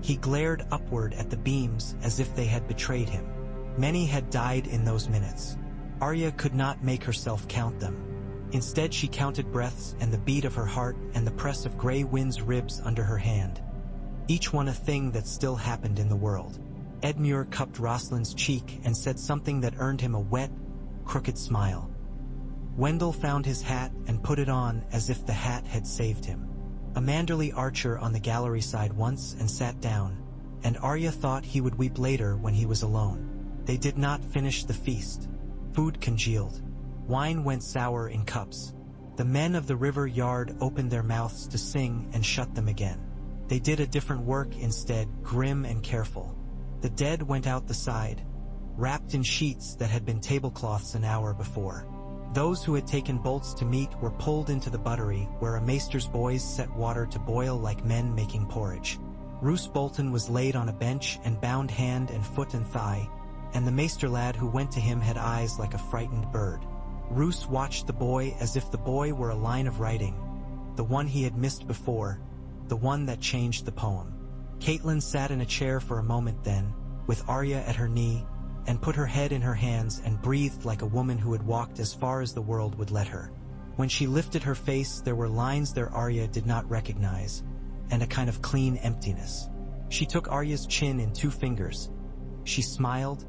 He glared upward at the beams as if they had betrayed him. Many had died in those minutes. Arya could not make herself count them. Instead, she counted breaths and the beat of her heart and the press of Grey Wind's ribs under her hand. Each one a thing that still happened in the world. Edmure cupped Rosalind's cheek and said something that earned him a wet, crooked smile. Wendell found his hat and put it on as if the hat had saved him. A Manderley archer on the gallery side once and sat down, and Arya thought he would weep later when he was alone. They did not finish the feast. Food congealed. Wine went sour in cups. The men of the river yard opened their mouths to sing and shut them again. They did a different work instead, grim and careful. The dead went out the side, wrapped in sheets that had been tablecloths an hour before. Those who had taken bolts to meat were pulled into the buttery, where a maester's boys set water to boil like men making porridge. Roose Bolton was laid on a bench and bound hand and foot and thigh, and the maester lad who went to him had eyes like a frightened bird. Roose watched the boy as if the boy were a line of writing, the one he had missed before, the one that changed the poem. Catelyn sat in a chair for a moment then, with Arya at her knee, and put her head in her hands and breathed like a woman who had walked as far as the world would let her. When she lifted her face, there were lines there Arya did not recognize, and a kind of clean emptiness. She took Arya's chin in 2 fingers. She smiled,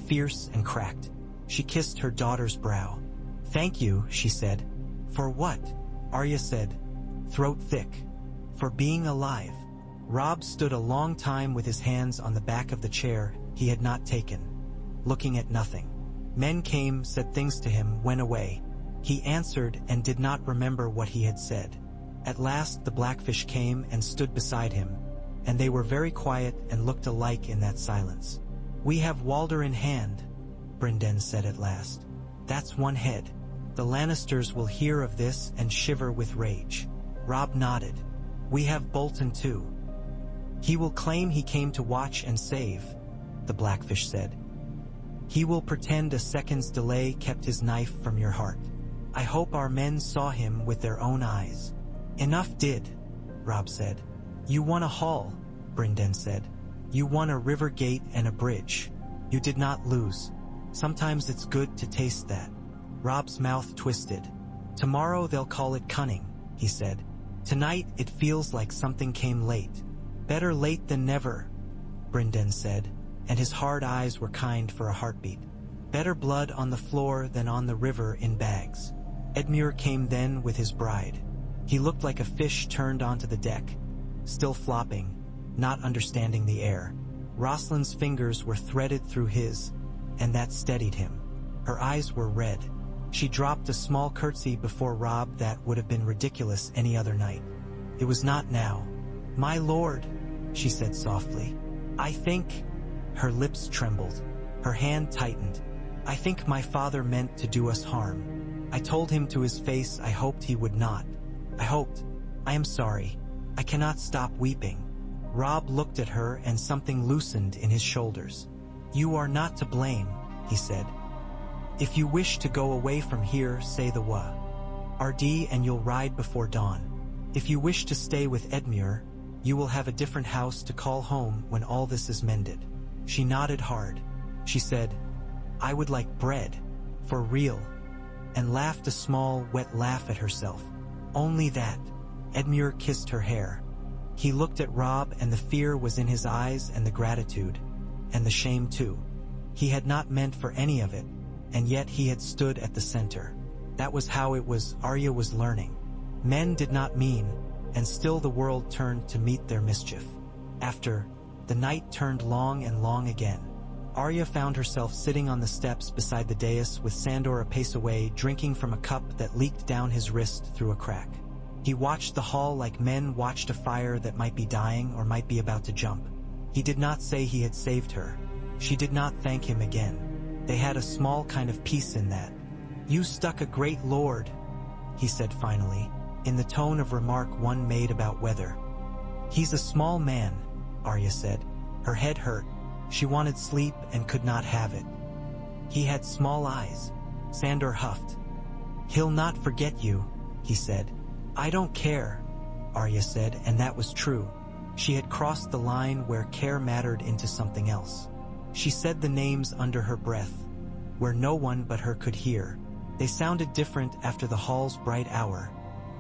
fierce and cracked. She kissed her daughter's brow. "Thank you," she said. "For what?" Arya said, throat thick. "For being alive." Robb stood a long time with his hands on the back of the chair he had not taken, looking at nothing. Men came, said things to him, went away. He answered and did not remember what he had said. At last the Blackfish came and stood beside him, and they were very quiet and looked alike in that silence. "We have Walder in hand," Brynden said at last. "That's one head. The Lannisters will hear of this and shiver with rage." Robb nodded. "We have Bolton too." "He will claim he came to watch and save," the Blackfish said. "He will pretend a second's delay kept his knife from your heart. I hope our men saw him with their own eyes." "Enough did," Robb said. "You won a hall," Brynden said. "You won a river gate and a bridge. You did not lose. Sometimes it's good to taste that." Robb's mouth twisted. "Tomorrow they'll call it cunning," he said. "Tonight it feels like something came late." "Better late than never," Brynden said, and his hard eyes were kind for a heartbeat. "Better blood on the floor than on the river in bags." Edmure came then with his bride. He looked like a fish turned onto the deck, still flopping, not understanding the air. Rosalind's fingers were threaded through his, and that steadied him. Her eyes were red. She dropped a small curtsy before Robb that would have been ridiculous any other night. It was not now. "My lord," she said softly. "I think—" Her lips trembled. Her hand tightened. "I think my father meant to do us harm. I told him to his face I hoped he would not. I am sorry. I cannot stop weeping." Robb looked at her and something loosened in his shoulders. "You are not to blame," he said. "If you wish to go away from here, say the RD and you'll ride before dawn. If you wish to stay with Edmure, you will have a different house to call home when all this is mended." She nodded hard. She said, "I would like bread, for real," and laughed a small, wet laugh at herself. "Only that." Edmure kissed her hair. He looked at Robb and the fear was in his eyes and the gratitude, and the shame too. He had not meant for any of it, and yet he had stood at the center. That was how it was. Arya was learning. Men did not mean, and still the world turned to meet their mischief. After, the night turned long and long again. Arya found herself sitting on the steps beside the dais with Sandor a pace away, drinking from a cup that leaked down his wrist through a crack. He watched the hall like men watched a fire that might be dying or might be about to jump. He did not say he had saved her. She did not thank him again. They had a small kind of peace in that. "You stuck a great lord," he said finally, in the tone of remark one made about weather. "He's a small man," Arya said. Her head hurt. She wanted sleep and could not have it. "He had small eyes," Sandor huffed. "He'll not forget you," he said. "I don't care," Arya said, and that was true. She had crossed the line where care mattered into something else. She said the names under her breath, where no one but her could hear. They sounded different after the hall's bright hour,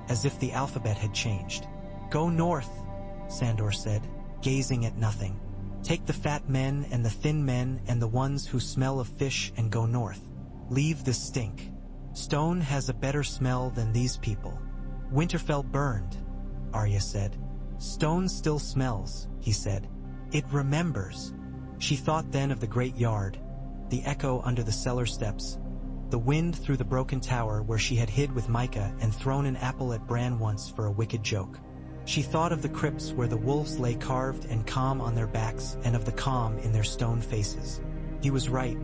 as if the alphabet had changed. "Go north," Sandor said, gazing at nothing. "Take the fat men and the thin men and the ones who smell of fish and go north. Leave this stink. Stone has a better smell than these people." "Winterfell burned," Arya said. "Stone still smells," he said. "It remembers." She thought then of the great yard, the echo under the cellar steps, the wind through the broken tower where she had hid with Micah and thrown an apple at Bran once for a wicked joke. She thought of the crypts where the wolves lay carved and calm on their backs and of the calm in their stone faces. He was right.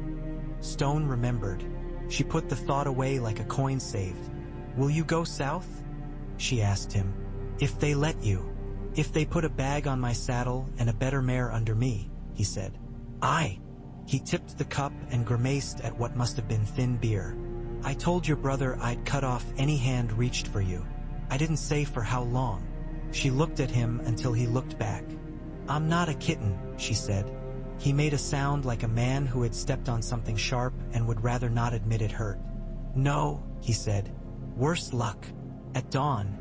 Stone remembered. She put the thought away like a coin saved. "Will you go south?" she asked him. "If they let you. If they put a bag on my saddle and a better mare under me," he said. "Aye." He tipped the cup and grimaced at what must have been thin beer. "I told your brother I'd cut off any hand reached for you. I didn't say for how long." She looked at him until he looked back. "I'm not a kitten," she said. He made a sound like a man who had stepped on something sharp and would rather not admit it hurt. "No," he said. "Worse luck. At dawn,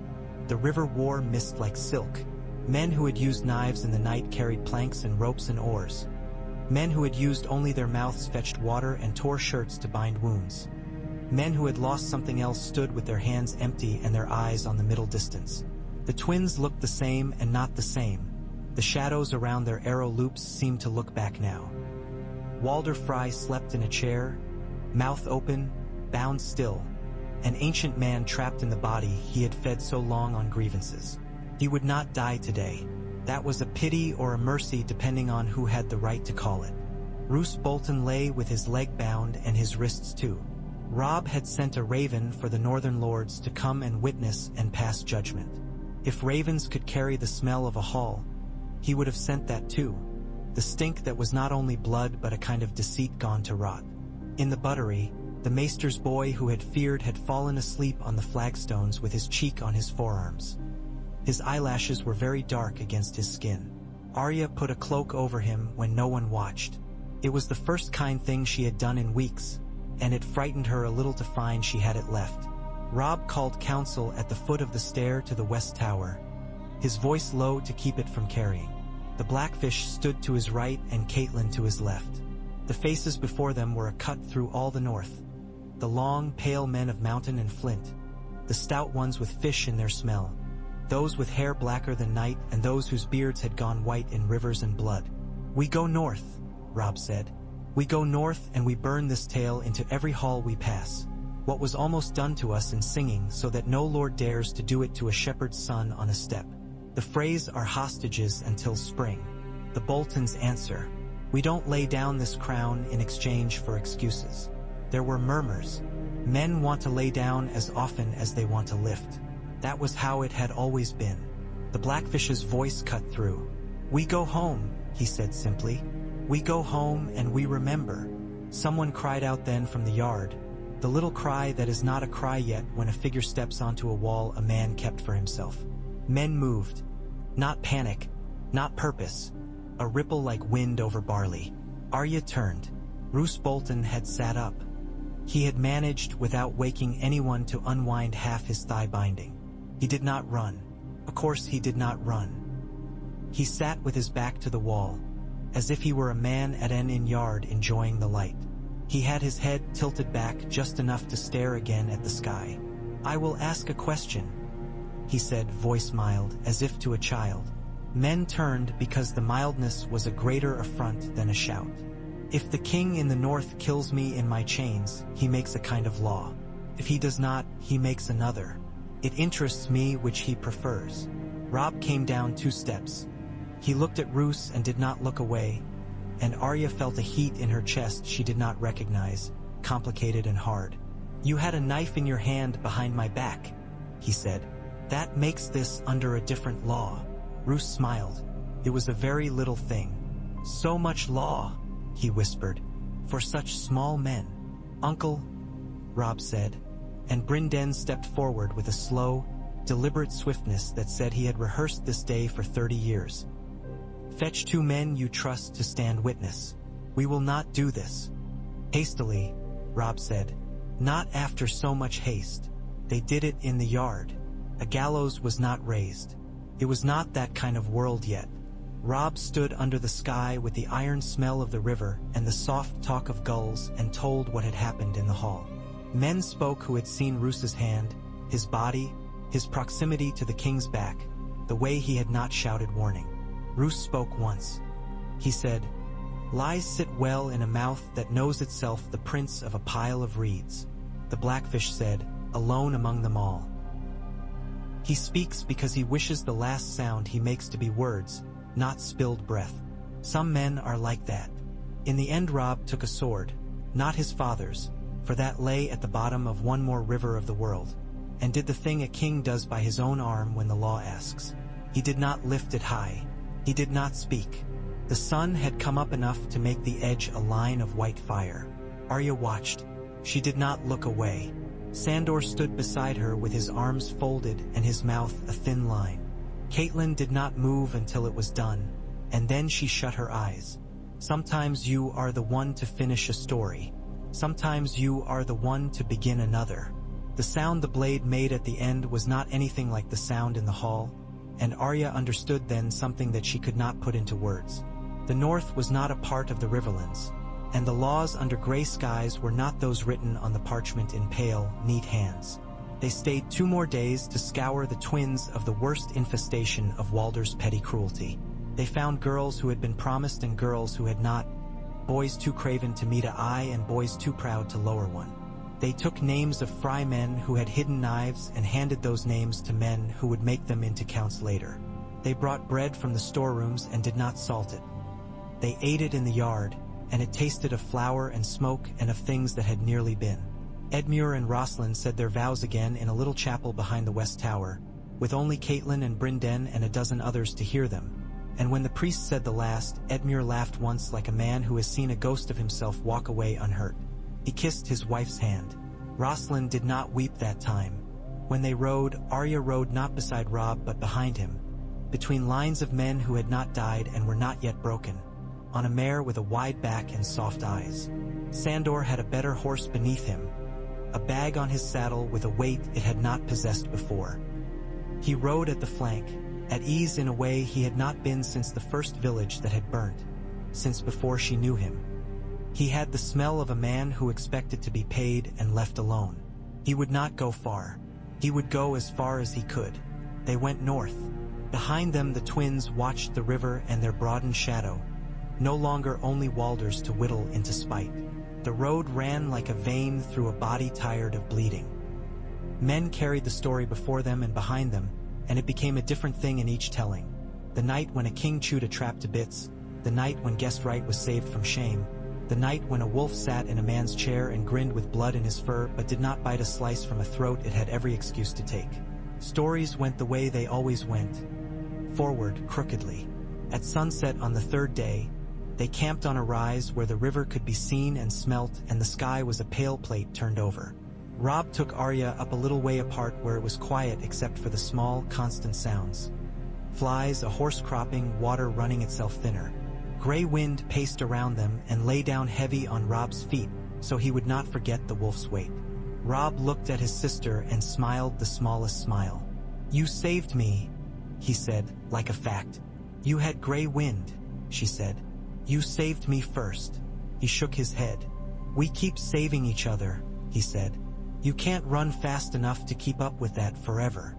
the river wore mist like silk. Men who had used knives in the night carried planks and ropes and oars. Men who had used only their mouths fetched water and tore shirts to bind wounds. Men who had lost something else stood with their hands empty and their eyes on the middle distance. The twins looked the same and not the same. The shadows around their arrow loops seemed to look back now. Walder Frey slept in a chair, mouth open, bound still, an ancient man trapped in the body he had fed so long on grievances. He would not die today. That was a pity or a mercy depending on who had the right to call it. Roose Bolton lay with his leg bound and his wrists too. Robb had sent a raven for the northern lords to come and witness and pass judgment. If ravens could carry the smell of a hall, he would have sent that too. The stink that was not only blood but a kind of deceit gone to rot. In the buttery, the maester's boy who had feared had fallen asleep on the flagstones with his cheek on his forearms. His eyelashes were very dark against his skin. Arya put a cloak over him when no one watched. It was the first kind thing she had done in weeks, and it frightened her a little to find she had it left. Robb called council at the foot of the stair to the west tower, his voice low to keep it from carrying. The Blackfish stood to his right and Catelyn to his left. The faces before them were a cut through all the north. The long, pale men of mountain and flint, the stout ones with fish in their smell, those with hair blacker than night and those whose beards had gone white in rivers and blood. "We go north," Robb said. "We go north and we burn this tale into every hall we pass. what was almost done to us in singing, so that no lord dares to do it to a shepherd's son on a step. The Freys are hostages until spring. The Boltons answer, we don't lay down this crown in exchange for excuses. There were murmurs. Men want to lay down as often as they want to lift. That was how it had always been. The Blackfish's voice cut through. We go home, he said simply. We go home and we remember. Someone cried out then from the yard, the little cry that is not a cry yet when a figure steps onto a wall a man kept for himself. Men moved. Not panic, not purpose. A ripple like wind over barley. Arya turned. Roose Bolton had sat up. He had managed, without waking anyone, to unwind half his thigh binding. He did not run. Of course he did not run. He sat with his back to the wall, as if he were a man at an inn yard enjoying the light. He had his head tilted back just enough to stare again at the sky. I will ask a question, he said, voice mild, as if to a child. Men turned because the mildness was a greater affront than a shout. If the king in the north kills me in my chains, he makes a kind of law. If he does not, he makes another. It interests me which he prefers. Robb came down 2 steps. He looked at Roose and did not look away, and Arya felt a heat in her chest she did not recognize, complicated and hard. You had a knife in your hand behind my back, he said. That makes this under a different law. Roose smiled. It was a very little thing. So much law, he whispered, for such small men. Uncle, Robb said, and Brynden stepped forward with a slow, deliberate swiftness that said he had rehearsed this day for 30 years. Fetch 2 men you trust to stand witness. We will not do this. Hastily, Robb said. Not after so much haste. They did it in the yard. A gallows was not raised. It was not that kind of world yet. Robb stood under the sky with the iron smell of the river and the soft talk of gulls and told what had happened in the hall. Men spoke who had seen Roose's hand, his body, his proximity to the king's back, the way he had not shouted warning. Roose spoke once. He said, Lies sit well in a mouth that knows itself the prince of a pile of reeds. The Blackfish said, alone among them all. He speaks because he wishes the last sound he makes to be words, not spilled breath. Some men are like that. In the end Robb took a sword, not his father's, for that lay at the bottom of one more river of the world, and did the thing a king does by his own arm when the law asks. He did not lift it high. He did not speak. The sun had come up enough to make the edge a line of white fire. Arya watched. She did not look away. Sandor stood beside her with his arms folded and his mouth a thin line. Catelyn did not move until it was done, and then she shut her eyes. Sometimes you are the one to finish a story. Sometimes you are the one to begin another. The sound the blade made at the end was not anything like the sound in the hall, and Arya understood then something that she could not put into words. The North was not a part of the Riverlands, and the laws under gray skies were not those written on the parchment in pale, neat hands. They stayed 2 more days to scour the twins of the worst infestation of Walder's petty cruelty. They found girls who had been promised and girls who had not, boys too craven to meet an eye and boys too proud to lower one. They took names of Frey men who had hidden knives and handed those names to men who would make them into counts later. They brought bread from the storerooms and did not salt it. They ate it in the yard, and it tasted of flour and smoke and of things that had nearly been. Edmure and Rosalind said their vows again in a little chapel behind the West Tower, with only Catelyn and Brynden and a dozen others to hear them. And when the priest said the last, Edmure laughed once like a man who has seen a ghost of himself walk away unhurt. He kissed his wife's hand. Rosalind did not weep that time. When they rode, Arya rode not beside Robb but behind him, between lines of men who had not died and were not yet broken, on a mare with a wide back and soft eyes. Sandor had a better horse beneath him, a bag on his saddle with a weight it had not possessed before. He rode at the flank, at ease in a way he had not been since the first village that had burnt, since before she knew him. He had the smell of a man who expected to be paid and left alone. He would not go far. He would go as far as he could. They went north. Behind them the twins watched the river and their broadened shadow, no longer only Walder's to whittle into spite. The road ran like a vein through a body tired of bleeding. Men carried the story before them and behind them, and it became a different thing in each telling. The night when a king chewed a trap to bits, the night when guest right was saved from shame, the night when a wolf sat in a man's chair and grinned with blood in his fur but did not bite a slice from a throat it had every excuse to take. Stories went the way they always went, forward crookedly. At sunset on the third day, they camped on a rise where the river could be seen and smelt and the sky was a pale plate turned over. Robb took Arya up a little way apart where it was quiet except for the small, constant sounds. Flies, a horse cropping, water running itself thinner. Gray wind paced around them and lay down heavy on Robb's feet so he would not forget the wolf's weight. Robb looked at his sister and smiled the smallest smile. "You saved me," he said, like a fact. "You had gray wind," she said. "You saved me first." He shook his head. "We keep saving each other," he said. "You can't run fast enough to keep up with that forever."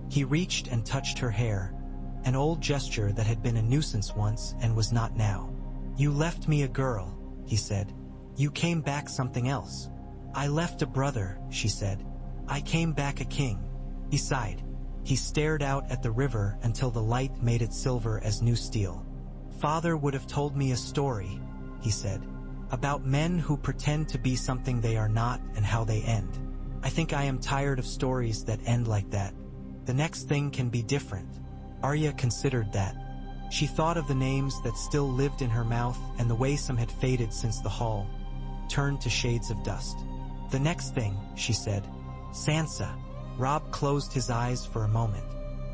He reached and touched her hair, an old gesture that had been a nuisance once and was not now. "You left me a girl," he said. "You came back something else." "I left a brother," she said. "I came back a king." He sighed. He stared out at the river until the light made it silver as new steel. "Father would have told me a story," he said, "about men who pretend to be something they are not and how they end. I think I am tired of stories that end like that. The next thing can be different." Arya considered that. She thought of the names that still lived in her mouth and the way some had faded since the hall turned to shades of dust. "The next thing," she said. "Sansa." Robb closed his eyes for a moment.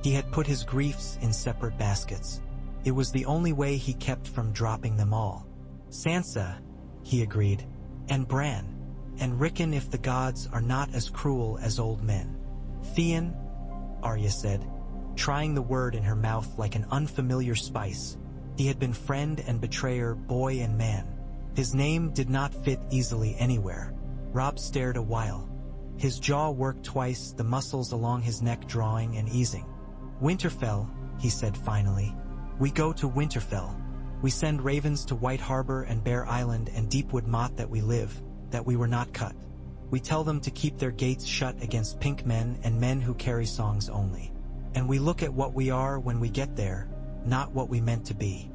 He had put his griefs in separate baskets. It was the only way he kept from dropping them all. "Sansa," he agreed, "and Bran, and Rickon if the gods are not as cruel as old men." "Theon," Arya said, trying the word in her mouth like an unfamiliar spice. He had been friend and betrayer, boy and man. His name did not fit easily anywhere. Robb stared a while. His jaw worked twice, the muscles along his neck drawing and easing. "Winterfell," he said finally. "We go to Winterfell. We send ravens to White Harbor and Bear Island and Deepwood Motte that we live, that we were not cut. We tell them to keep their gates shut against pink men and men who carry songs only. And we look at what we are when we get there, not what we meant to be."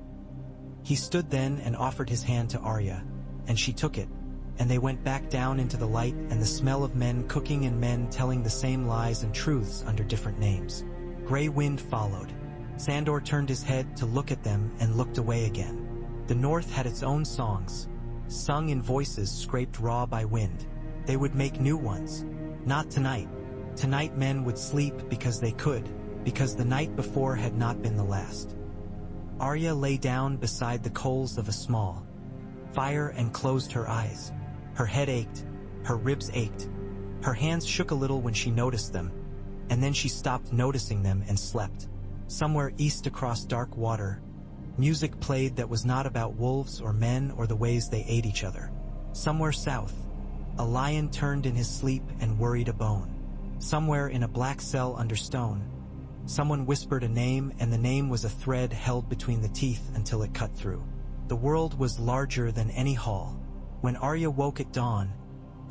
He stood then and offered his hand to Arya, and she took it, and they went back down into the light and the smell of men cooking and men telling the same lies and truths under different names. Gray wind followed. Sandor turned his head to look at them and looked away again. The north had its own songs, sung in voices scraped raw by wind. They would make new ones. Not tonight. Tonight men would sleep because they could, because the night before had not been the last. Arya lay down beside the coals of a small fire and closed her eyes. Her head ached, her ribs ached. Her hands shook a little when she noticed them, and then she stopped noticing them and slept. Somewhere east across dark water, music played that was not about wolves or men or the ways they ate each other. Somewhere south, a lion turned in his sleep and worried a bone. Somewhere in a black cell under stone, someone whispered a name, and the name was a thread held between the teeth until it cut through. The world was larger than any hall. When Arya woke at dawn,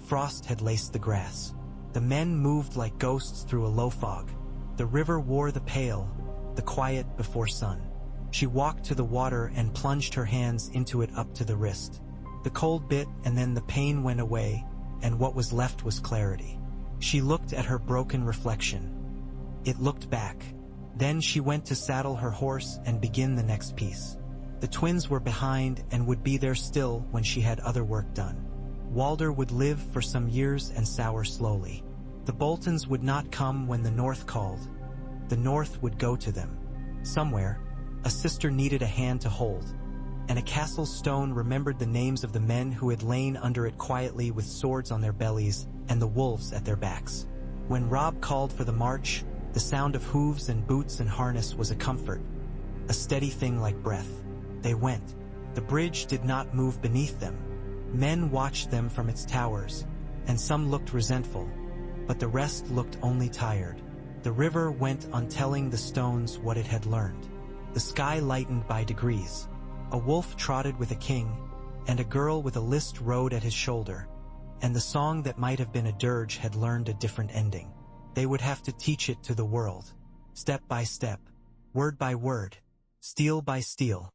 frost had laced the grass. The men moved like ghosts through a low fog. The river wore the pale, the quiet before sun. She walked to the water and plunged her hands into it up to the wrist. The cold bit and then the pain went away, and what was left was clarity. She looked at her broken reflection. It looked back. Then she went to saddle her horse and begin the next piece. The twins were behind and would be there still when she had other work done. Walder would live for some years and sour slowly. The Boltons would not come when the North called. The North would go to them. Somewhere, a sister needed a hand to hold, and a castle stone remembered the names of the men who had lain under it quietly with swords on their bellies and the wolves at their backs. When Robb called for the march, the sound of hooves and boots and harness was a comfort, a steady thing like breath. They went. The bridge did not move beneath them. Men watched them from its towers, and some looked resentful, but the rest looked only tired. The river went on telling the stones what it had learned. The sky lightened by degrees. A wolf trotted with a king, and a girl with a list rode at his shoulder, and the song that might have been a dirge had learned a different ending. They would have to teach it to the world, step by step, word by word, steel by steel.